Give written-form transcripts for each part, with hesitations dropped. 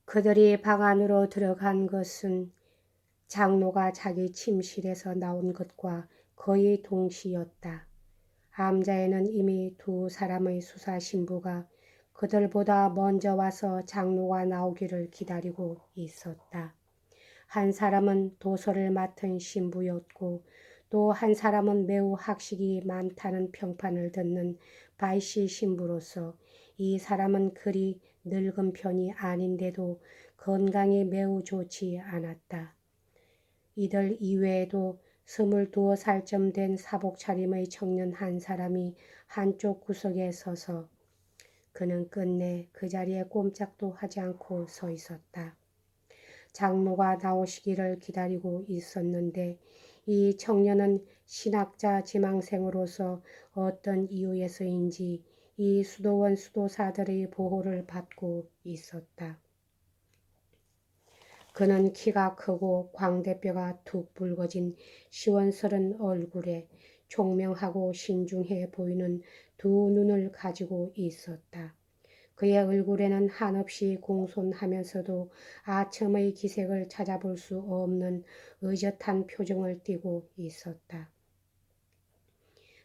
그들이 방 안으로 들어간 것은 장로가 자기 침실에서 나온 것과 거의 동시였다. 암자에는 이미 두 사람의 수사 신부가 그들보다 먼저 와서 장로가 나오기를 기다리고 있었다. 한 사람은 도서를 맡은 신부였고 또 한 사람은 매우 학식이 많다는 평판을 듣는 바이시 신부로서 이 사람은 그리 늙은 편이 아닌데도 건강이 매우 좋지 않았다. 이들 이외에도 22살쯤 된 사복 차림의 청년 한 사람이 한쪽 구석에 서서 그는 끝내 그 자리에 꼼짝도 하지 않고 서 있었다. 장로가 나오시기를 기다리고 있었는데 이 청년은 신학자 지망생으로서 어떤 이유에서인지 이 수도원 수도사들의 보호를 받고 있었다. 그는 키가 크고 광대뼈가 툭 붉어진 시원스런 얼굴에 총명하고 신중해 보이는 두 눈을 가지고 있었다. 그의 얼굴에는 한없이 공손하면서도 아첨의 기색을 찾아볼 수 없는 의젓한 표정을 띠고 있었다.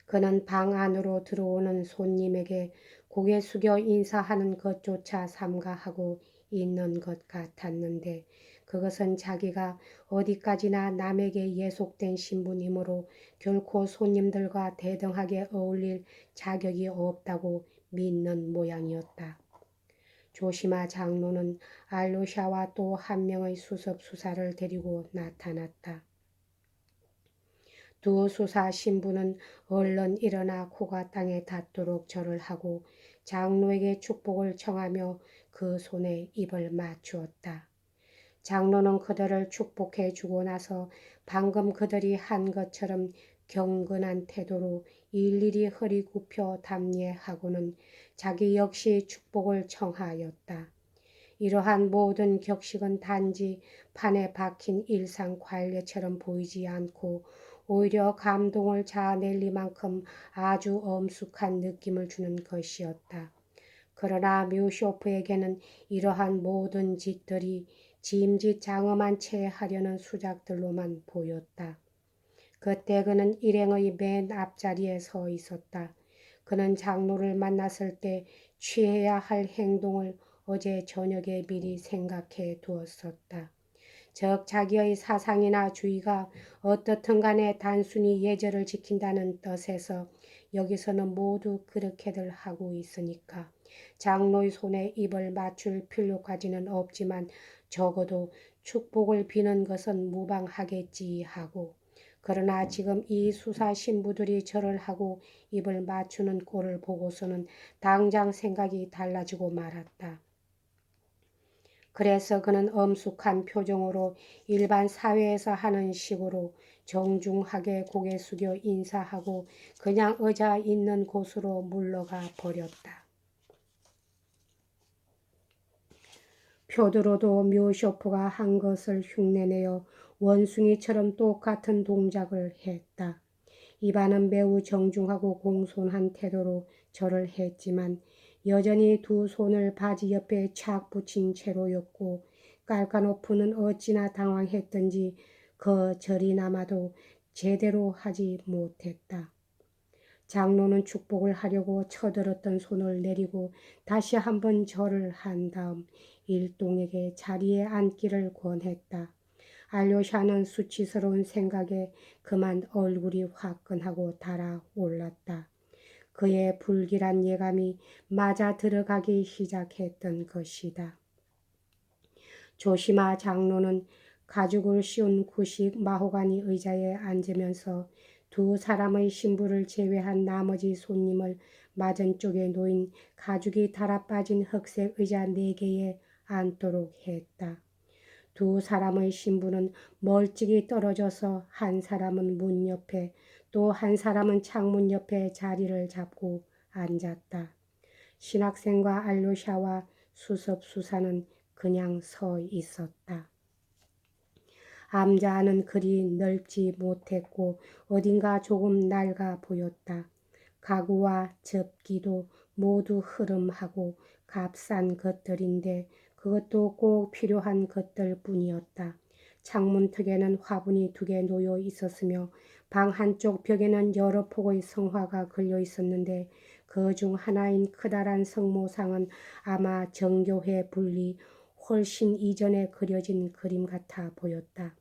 그는 방 안으로 들어오는 손님에게 고개 숙여 인사하는 것조차 삼가하고 있는 것 같았는데 그것은 자기가 어디까지나 남에게 예속된 신부님으로 결코 손님들과 대등하게 어울릴 자격이 없다고 믿는 모양이었다. 조시마 장로는 알로샤와 또 한 명의 수석 수사를 데리고 나타났다. 두 수사 신부는 얼른 일어나 코가 땅에 닿도록 절을 하고 장로에게 축복을 청하며 그 손에 입을 맞추었다. 장로는 그들을 축복해 주고 나서 방금 그들이 한 것처럼 경건한 태도로 일일이 허리 굽혀 답례하고는 자기 역시 축복을 청하였다. 이러한 모든 격식은 단지 판에 박힌 일상 관례처럼 보이지 않고 오히려 감동을 자아낼리만큼 아주 엄숙한 느낌을 주는 것이었다. 그러나 뮤쇼프에게는 이러한 모든 짓들이 짐짓장엄한 채 하려는 수작들로만 보였다. 그때 그는 일행의 맨 앞자리에 서 있었다. 그는 장로를 만났을 때 취해야 할 행동을 어제 저녁에 미리 생각해 두었었다. 즉 자기의 사상이나 주의가 어떻든 간에 단순히 예절을 지킨다는 뜻에서 여기서는 모두 그렇게들 하고 있으니까 장로의 손에 입을 맞출 필요까지는 없지만 적어도 축복을 비는 것은 무방하겠지 하고 그러나 지금 이 수사 신부들이 절을 하고 입을 맞추는 꼴을 보고서는 당장 생각이 달라지고 말았다. 그래서 그는 엄숙한 표정으로 일반 사회에서 하는 식으로 정중하게 고개 숙여 인사하고 그냥 의자 있는 곳으로 물러가 버렸다. 표드로도 묘쇼프가 한 것을 흉내내어 원숭이처럼 똑같은 동작을 했다. 이반은 매우 정중하고 공손한 태도로 절을 했지만 여전히 두 손을 바지 옆에 착 붙인 채로였고 깔까노프는 어찌나 당황했던지 그 절이나마도 제대로 하지 못했다. 장로는 축복을 하려고 쳐들었던 손을 내리고 다시 한번 절을 한 다음 일동에게 자리에 앉기를 권했다. 알료샤는 수치스러운 생각에 그만 얼굴이 화끈하고 달아올랐다. 그의 불길한 예감이 맞아 들어가기 시작했던 것이다. 조시마 장로는 가죽을 씌운 구식 마호가니 의자에 앉으면서 두 사람의 신부를 제외한 나머지 손님을 맞은쪽에 놓인 가죽이 달아빠진 흑색 의자 4개에 앉도록 했다. 두 사람의 신부는 멀찍이 떨어져서 한 사람은 문 옆에 또 한 사람은 창문 옆에 자리를 잡고 앉았다. 신학생과 알로샤와 수습수사는 그냥 서 있었다. 암자는 그리 넓지 못했고 어딘가 조금 낡아 보였다. 가구와 접기도 모두 흐름하고 값싼 것들인데 그것도 꼭 필요한 것들 뿐이었다. 창문턱에는 화분이 2개 놓여 있었으며 방 한쪽 벽에는 여러 폭의 성화가 걸려 있었는데 그 중 하나인 커다란 성모상은 아마 정교회 분리 훨씬 이전에 그려진 그림 같아 보였다.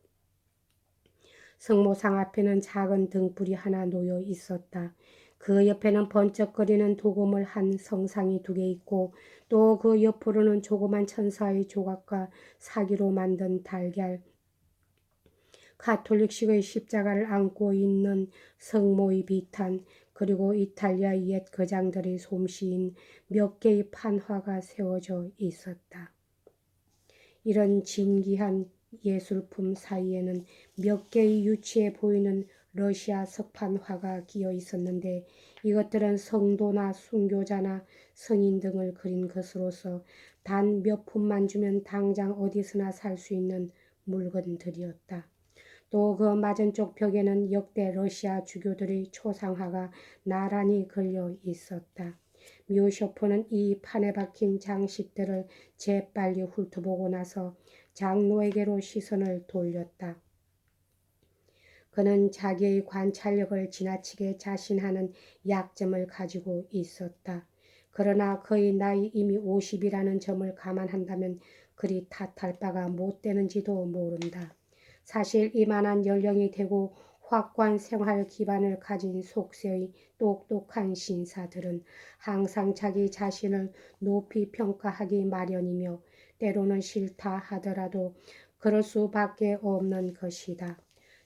성모상 앞에는 작은 등불이 하나 놓여 있었다. 그 옆에는 번쩍거리는 도금을 한 성상이 2개 있고 또 그 옆으로는 조그만 천사의 조각과 사기로 만든 달걀, 가톨릭식의 십자가를 안고 있는 성모의 비탄, 그리고 이탈리아 옛 거장들의 솜씨인 몇 개의 판화가 세워져 있었다. 이런 진귀한 예술품 사이에는 몇 개의 유치해 보이는 러시아 석판화가 끼어 있었는데 이것들은 성도나 순교자나 성인 등을 그린 것으로서 단 몇 푼만 주면 당장 어디서나 살 수 있는 물건들이었다. 또 그 맞은쪽 벽에는 역대 러시아 주교들의 초상화가 나란히 걸려 있었다. 뮤쇼프는 이 판에 박힌 장식들을 재빨리 훑어보고 나서 장로에게로 시선을 돌렸다. 그는 자기의 관찰력을 지나치게 자신하는 약점을 가지고 있었다. 그러나 그의 나이 이미 50이라는 점을 감안한다면 그리 탓할 바가 못 되는지도 모른다. 사실 이만한 연령이 되고 확고한 생활 기반을 가진 속세의 똑똑한 신사들은 항상 자기 자신을 높이 평가하기 마련이며 때로는 싫다 하더라도 그럴 수밖에 없는 것이다.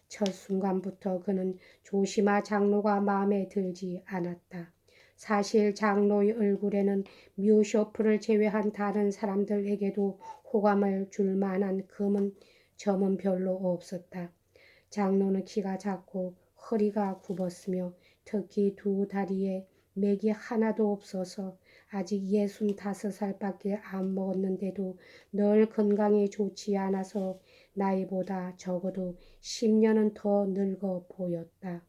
첫 순간부터 그는 조시마 장로가 마음에 들지 않았다. 사실 장로의 얼굴에는 뮤쇼프를 제외한 다른 사람들에게도 호감을 줄 만한 검은 점은 별로 없었다. 장로는 키가 작고 허리가 굽었으며 특히 2 다리에 맥이 하나도 없어서 아직 65살밖에 안 먹었는데도 늘 건강이 좋지 않아서 나이보다 적어도 10년은 더 늙어 보였다.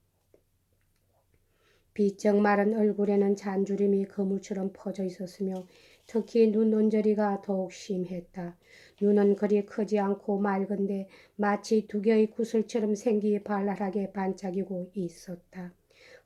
비쩍 마른 얼굴에는 잔주림이 거물처럼 퍼져 있었으며 특히 눈 언저리가 더욱 심했다. 눈은 그리 크지 않고 맑은데 마치 2개의 구슬처럼 생기 발랄하게 반짝이고 있었다.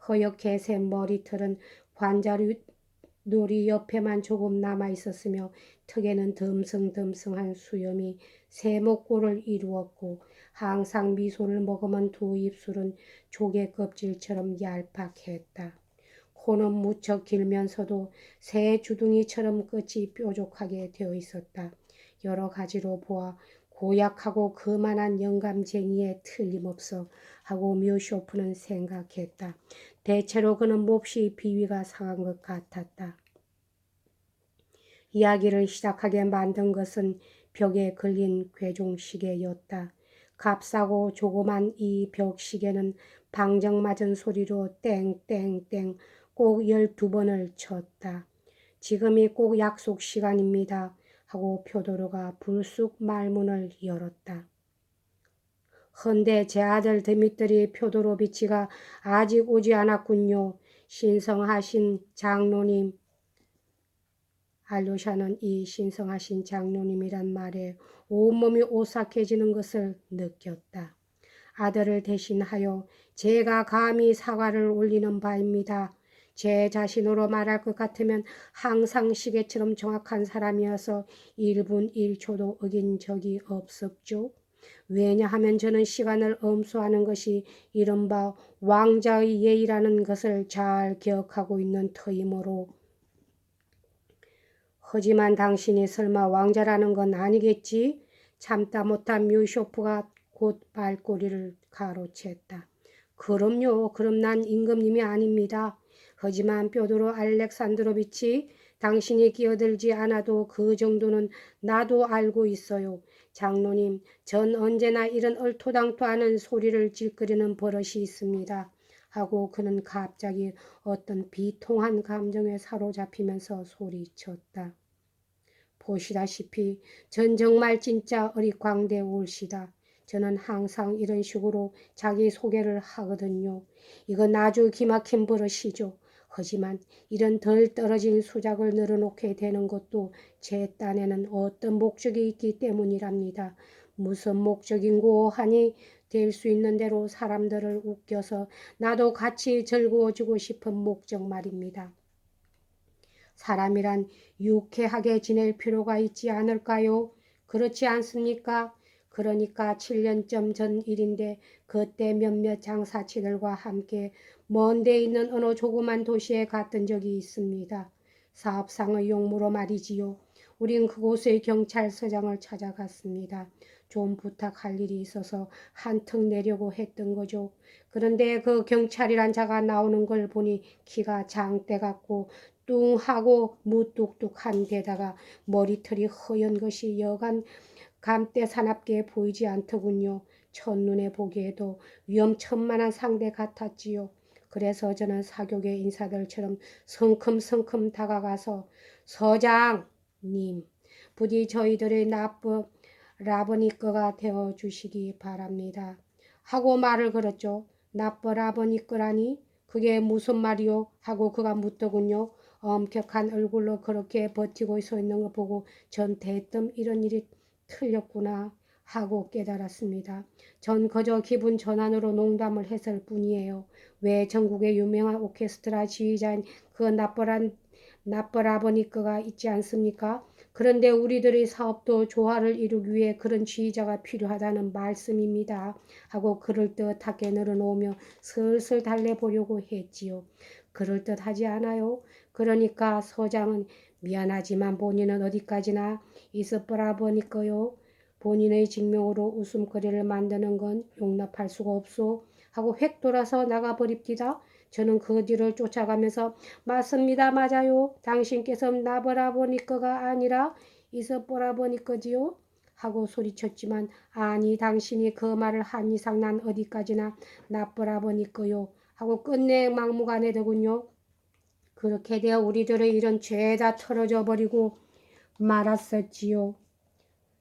허옇게 샌 머리털은 관자놀이 옆에만 조금 남아 있었으며 턱에는 듬성듬성한 수염이 세목골을 이루었고 항상 미소를 머금은 2 입술은 조개 껍질처럼 얄팍했다. 코는 무척 길면서도 새 주둥이처럼 끝이 뾰족하게 되어 있었다. 여러 가지로 보아 고약하고 거만한 영감쟁이에 틀림없어 하고 뮤쇼프는 생각했다. 대체로 그는 몹시 비위가 상한 것 같았다. 이야기를 시작하게 만든 것은 벽에 걸린 괴종시계였다. 값싸고 조그만 이 벽시계는 방정맞은 소리로 땡땡땡 꼭 12번을 쳤다. 지금이 꼭 약속 시간입니다. 하고 표도로가 불쑥 말문을 열었다. 헌데 제 아들 드미트리 표도로비치가 아직 오지 않았군요. 신성하신 장로님. 알료샤는 이 신성하신 장로님이란 말에 온몸이 오싹해지는 것을 느꼈다. 아들을 대신하여 제가 감히 사과를 올리는 바입니다. 제 자신으로 말할 것 같으면 항상 시계처럼 정확한 사람이어서 1분 1초도 어긴 적이 없었죠. 왜냐하면 저는 시간을 엄수하는 것이 이른바 왕자의 예의라는 것을 잘 기억하고 있는 터이므로. 하지만 당신이 설마 왕자라는 건 아니겠지? 참다 못한 뮤쇼프가 곧 말꼬리를 가로챘다. 그럼요. 그럼 난 임금님이 아닙니다. 하지만 뾰도로 알렉산드로비치, 당신이 끼어들지 않아도 그 정도는 나도 알고 있어요. 장로님, 전 언제나 이런 얼토당토 않은 소리를 질거리는 버릇이 있습니다. 하고 그는 갑자기 어떤 비통한 감정에 사로잡히면서 소리쳤다. 보시다시피 전 정말 진짜 어리광대올시다. 저는 항상 이런 식으로 자기 소개를 하거든요. 이건 아주 기막힌 버릇이죠. 하지만 이런 덜 떨어진 수작을 늘어놓게 되는 것도 제 딴에는 어떤 목적이 있기 때문이랍니다. 무슨 목적인고 하니 될 수 있는 대로 사람들을 웃겨서 나도 같이 즐거워지고 싶은 목적 말입니다. 사람이란 유쾌하게 지낼 필요가 있지 않을까요? 그렇지 않습니까? 그러니까 7년쯤 전 일인데 그때 몇몇 장사치들과 함께 먼 데 있는 어느 조그만 도시에 갔던 적이 있습니다. 사업상의 용무로 말이지요. 우린 그곳의 경찰서장을 찾아갔습니다. 좀 부탁할 일이 있어서 한턱 내려고 했던 거죠. 그런데 그 경찰이란 자가 나오는 걸 보니 키가 장대 같고 뚱하고 무뚝뚝한 데다가 머리털이 허연 것이 여간 감대 사납게 보이지 않더군요. 첫눈에 보기에도 위험천만한 상대 같았지요. 그래서 저는 사교계 인사들처럼 성큼성큼 다가가서 서장님, 부디 저희들의 라버니꺼가 되어주시기 바랍니다. 하고 말을 걸었죠. 라버니꺼라니? 그게 무슨 말이요? 하고 그가 묻더군요. 엄격한 얼굴로 그렇게 버티고 서 있는 거 보고 전 대뜸 이런 일이 틀렸구나 하고 깨달았습니다. 전 그저 기분 전환으로 농담을 했을 뿐이에요. 왜 전국의 유명한 오케스트라 지휘자인 그 나빠라버니꺼가 있지 않습니까? 그런데 우리들의 사업도 조화를 이루기 위해 그런 지휘자가 필요하다는 말씀입니다. 하고 그럴듯하게 늘어놓으며 슬슬 달래보려고 했지요. 그럴듯하지 않아요? 그러니까 서장은 미안하지만 본인은 어디까지나 있어보라 보니까요. 본인의 직명으로 웃음거리를 만드는 건 용납할 수가 없소. 하고 획 돌아서 나가버립니다. 저는 그 뒤를 쫓아가면서 맞습니다. 맞아요. 당신께서 나보라 보니까가 아니라 있어보라 보니까지요. 하고 소리쳤지만 아니 당신이 그 말을 한 이상 난 어디까지나 나보라 보니까요. 하고 끝내 막무가내더군요. 그렇게 되어 우리들의 이런 죄다 털어져 버리고 말았었지요.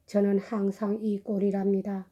저는 항상 이 꼴이랍니다.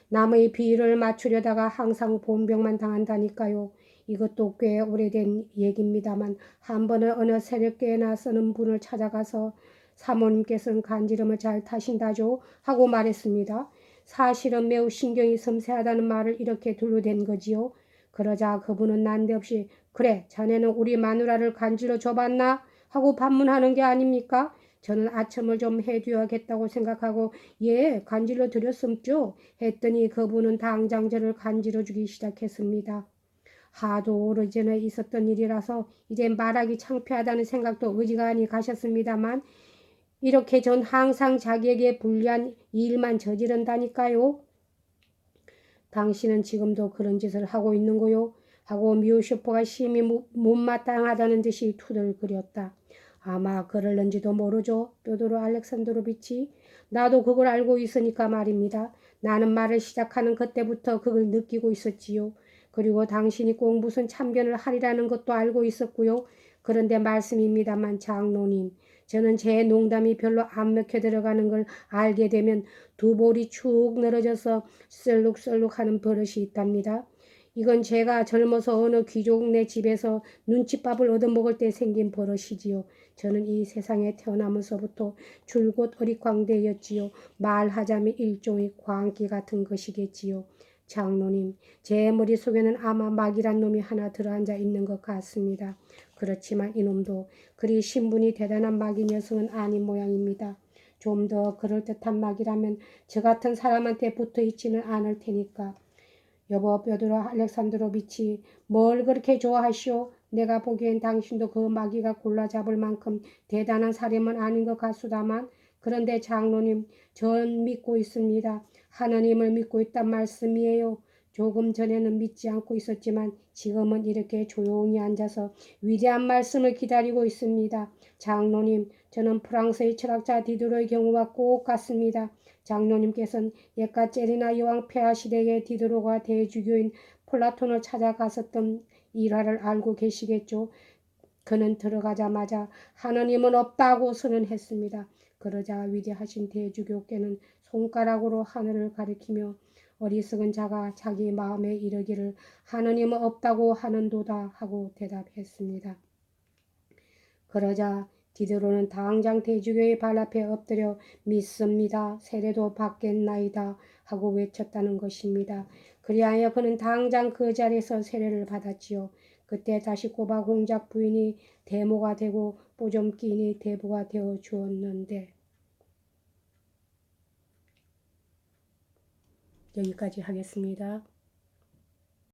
남의 비위를 맞추려다가 항상 본병만 당한다니까요. 이것도 꽤 오래된 얘기입니다만 한 번은 어느 새벽계에나 쓰는 분을 찾아가서 사모님께서는 간지럼을 잘 타신다죠 하고 말했습니다. 사실은 매우 신경이 섬세하다는 말을 이렇게 둘러댄 거지요. 그러자 그분은 난데없이 그래 자네는 우리 마누라를 간질러 줘봤나? 하고 반문하는 게 아닙니까? 저는 아첨을 좀 해줘야겠다고 생각하고 예 간질러 드렸음죠 했더니 그분은 당장 저를 간질러 주기 시작했습니다. 하도 오래전에 있었던 일이라서 이제 말하기 창피하다는 생각도 의지간히 가셨습니다만 이렇게 전 항상 자기에게 불리한 일만 저지른다니까요. 당신은 지금도 그런 짓을 하고 있는 거요? 하고 미우 슈퍼가 심히 못마땅하다는 듯이 투덜거렸다. 아마 그럴는지도 모르죠. 뾰도로 알렉산드로비치. 나도 그걸 알고 있으니까 말입니다. 나는 말을 시작하는 그때부터 그걸 느끼고 있었지요. 그리고 당신이 꼭 무슨 참견을 하리라는 것도 알고 있었고요. 그런데 말씀입니다만 장로님, 저는 제 농담이 별로 안 먹혀 들어가는 걸 알게 되면 두 볼이 축 늘어져서 썰룩썰룩하는 버릇이 있답니다. 이건 제가 젊어서 어느 귀족네 집에서 눈칫밥을 얻어먹을 때 생긴 버릇이지요. 저는 이 세상에 태어나면서부터 줄곧 어릿광대였지요. 말하자면 일종의 광기 같은 것이겠지요. 장로님, 제 머릿속에는 아마 막이란 놈이 하나 들어앉아 있는 것 같습니다. 그렇지만 이놈도 그리 신분이 대단한 막이 녀석은 아닌 모양입니다. 좀 더 그럴듯한 막이라면 저 같은 사람한테 붙어있지는 않을 테니까. 여보 뼈드로 알렉산드로비치 뭘 그렇게 좋아하시오? 내가 보기엔 당신도 그 마귀가 골라잡을 만큼 대단한 사람은 아닌 것 같수다만 그런데 장로님 전 믿고 있습니다. 하느님을 믿고 있단 말씀이에요. 조금 전에는 믿지 않고 있었지만 지금은 이렇게 조용히 앉아서 위대한 말씀을 기다리고 있습니다. 장로님 저는 프랑스의 철학자 디드로의 경우가 꼭 같습니다. 장로님께서는 옛가 젤리나 여왕 폐하 시대의 디드로가 대주교인 플라톤을 찾아갔었던 일화를 알고 계시겠죠. 그는 들어가자마자 하느님은 없다고 선언했습니다. 그러자 위대하신 대주교께는 손가락으로 하늘을 가리키며 어리석은 자가 자기 마음에 이르기를 하느님은 없다고 하는도다 하고 대답했습니다. 그러자 디도로는 당장 대주교의 발 앞에 엎드려 믿습니다. 세례도 받겠나이다 하고 외쳤다는 것입니다. 그리하여 그는 당장 그 자리에서 세례를 받았지요. 그때 다시 꼬바 공작 부인이 대모가 되고 뽀점끼인이 대부가 되어 주었는데 여기까지 하겠습니다.